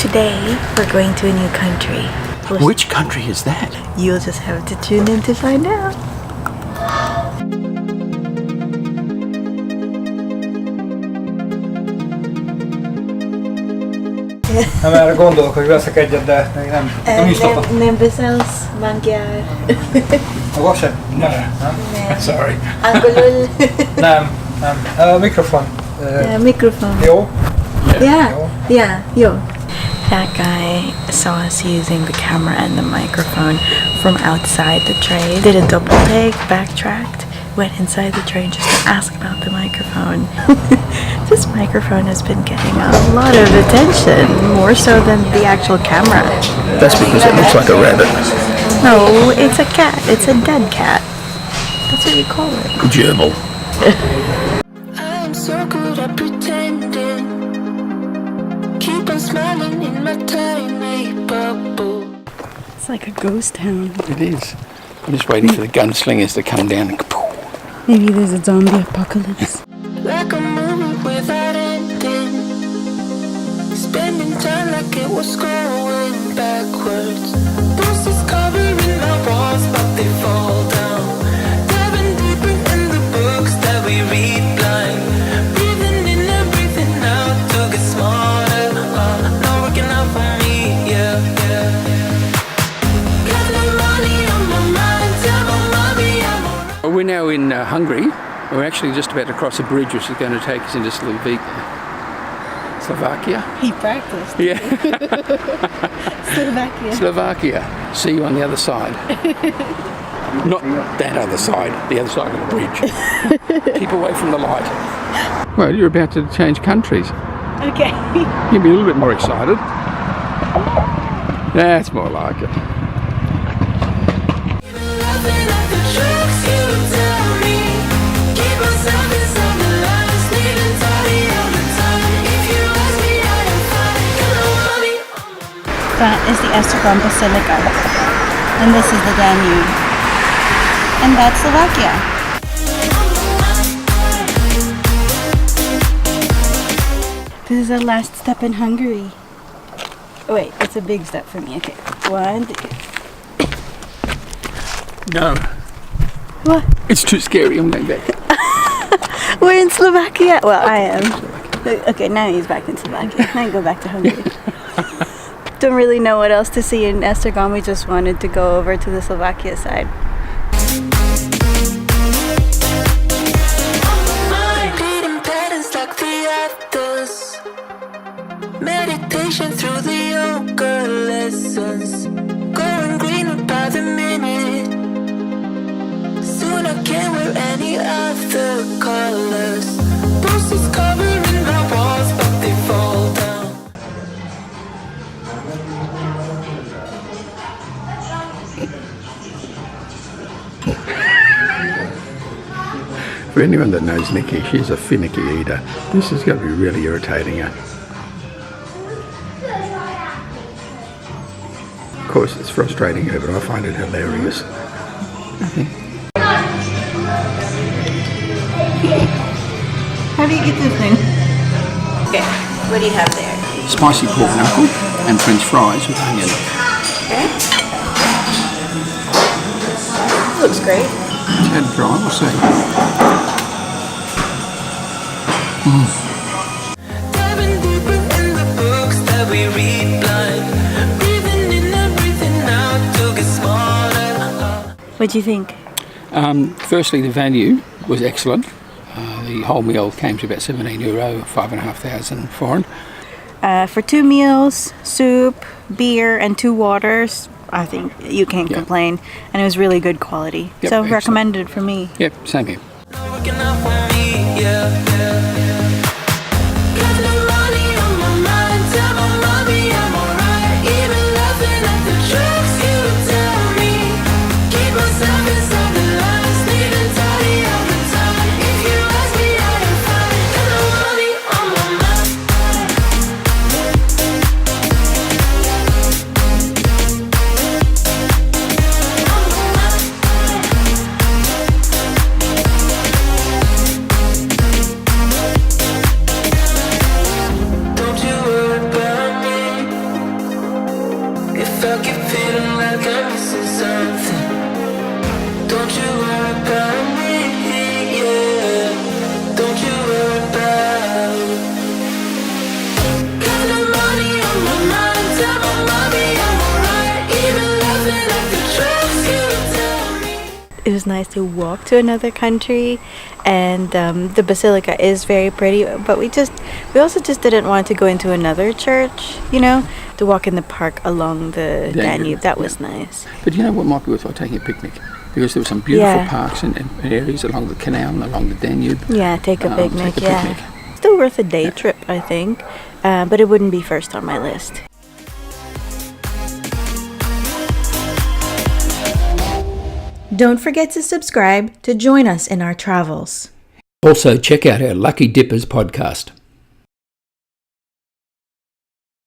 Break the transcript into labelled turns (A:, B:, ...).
A: Today, we're going to a new country.
B: Which country is that?
A: You'll just have to tune in to find out.
C: Nem, erre gondolok, hogy veszek egyet, de még nem is tudom.
A: Nem beszélsz magyar?
C: Maga sem? Nem. Sorry.
A: Angolul?
C: Nem. Mikrofon.
A: Microphone.
C: Jó?
A: Yeah, yo. That guy saw us using the camera and the microphone from outside the train. Did a double take, backtracked, went inside the train just to ask about the microphone. This microphone has been getting a lot of attention, more so than the actual camera.
B: That's because it looks like a rabbit.
A: No, it's a cat. It's a dead cat. That's what you call it.
B: Gerbil.
D: I'm so good at pretending. Keep on smiling in my tiny bubble.
A: It's like a ghost town.
B: It is. I'm just waiting for the gunslingers to come down and
A: Maybe there's a zombie apocalypse.
D: Like a movie without ending. Spending time like it was going backwards. Bruises covering my walls, but they fall down. Diving deeper in the books that we read blind. Breathing in and breathing out to get smarter. Not working out for me, yeah. Got no money on my mind, tell my mommy I'm alright.
B: We're now in Hungary. We're actually just about to cross a bridge which is going to take us into Slovakia.
A: He practiced.
B: Yeah.
A: Slovakia.
B: See you on the other side. Not that other side, the other side of the bridge. Keep away from the light. Well, you're about to change countries.
A: Okay.
B: You'll be a little bit more excited. That's more like it.
A: That is the Esztergom Basilica, and this is the Danube, and that's Slovakia. This is our last step in Hungary. Oh wait, it's a big step for me. Okay, 1, 2.
B: No.
A: What?
B: It's too scary, I'm going back.
A: We're in Slovakia. Well, I am. Okay, now he's back in Slovakia. Now I go back to Hungary. Don't really know what else to see in Esztergom. We just wanted to go over to the Slovakia side.
D: Repeating patterns like the others. Meditation through the yoga lessons. Going greener by the minute. Soon I can't wear any other colors. Bruises covering my walls, but they fall down.
B: For anyone that knows Nikki, she's a finicky eater. This is going to be really irritating her. Of course, it's frustrating her, but I find it hilarious.
A: How do you get this thing? Okay, what do you have there?
B: Spicy pork knuckle and French fries with onion.
A: Okay. Looks great.
B: It's had dry, we'll see.
D: Diving deeper in the books that we read blind. Breathing in and breathing out to get smarter.
A: What do you think?
B: Firstly, the value was excellent. The whole meal came to about €17, 5,500 foreign.
A: For 2 meals, soup, beer, and 2 waters, I think you can't complain. And it was really good quality.
B: Yep,
A: so
B: excellent.
A: recommended for me.
B: Yep, same here.
D: Not working out for me, yeah. Got no money on my mind, tell my mommy I'm alright. Even laughing at the jokes you tell me. Keep myself inside the lines, neat and tidy all the time. If you ask me, I am fine. Got no money on my mind. stuck here feeling like I'm missing something. Don't you worry about me, yeah. Don't you worry about. Got no money on my mind, tell my mommy I'm alright. Even laughing at the jokes you tell me.
A: It was nice to walk to another country, and the basilica is very pretty, but we also just didn't want to go into another church, you know, to walk in the park along the Danube. That was nice.
B: But you know what might be worthwhile? Taking a picnic, because there were some beautiful parks and areas along the canal and along the Danube.
A: Yeah, take a picnic. Still worth a day trip, I think, but it wouldn't be first on my list.
E: Don't forget to subscribe to join us in our travels.
F: Also, check out our Lucky Dippers podcast.